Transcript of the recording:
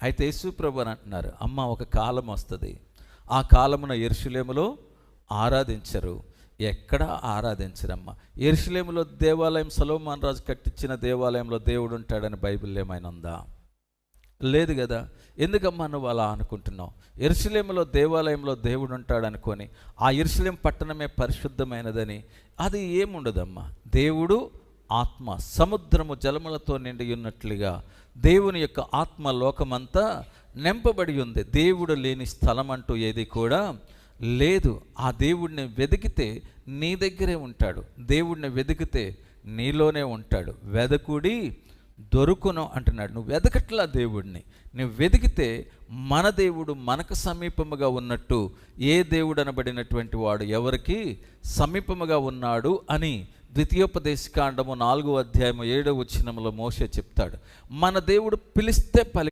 అయితే యేసు ప్రభు అని అంటున్నారు, అమ్మ ఒక కాలం వస్తుంది, ఆ కాలమున యెరూషలేములో ఆరాధించరు. ఎక్కడ ఆరాధించరమ్మా. యెరూషలేములో దేవాలయం సొలొమోను రాజు కట్టించిన దేవాలయంలో దేవుడు ఉంటాడని బైబిల్లో ఏమైనా ఉందా? లేదు కదా. ఎందుకమ్మా నువ్వు అలా అనుకుంటున్నావు? యెరూషలేములో దేవాలయంలో దేవుడు ఉంటాడు అనుకొని ఆ యెరూషలేం పట్టణమే పరిశుద్ధమైనదని అది ఏముండదమ్మా. దేవుడు ఆత్మ, సముద్రము జలములతో నిండి ఉన్నట్లుగా దేవుని యొక్క ఆత్మ లోకమంతా నింపబడి ఉంది. దేవుడు లేని స్థలం అంటూ ఏది కూడా లేదు. ఆ దేవుడిని వెతికితే నీ దగ్గరే ఉంటాడు. దేవుడిని వెతికితే నీలోనే ఉంటాడు. వెదకుడి దొరుకును అంటున్నాడు. నువ్వు వెదకట్లా దేవుడిని, నువ్వు వెతికితే మన దేవుడు మనకు సమీపముగా ఉన్నట్టు ఏ దేవుడు అనబడినటువంటి వాడు ఎవరికి సమీపముగా ఉన్నాడు అని ద్వితీయోపదేశకాండము 4వ అధ్యాయము 7వ వచనములో మోషే చెప్తాడు. మన దేవుడు పిలిస్తే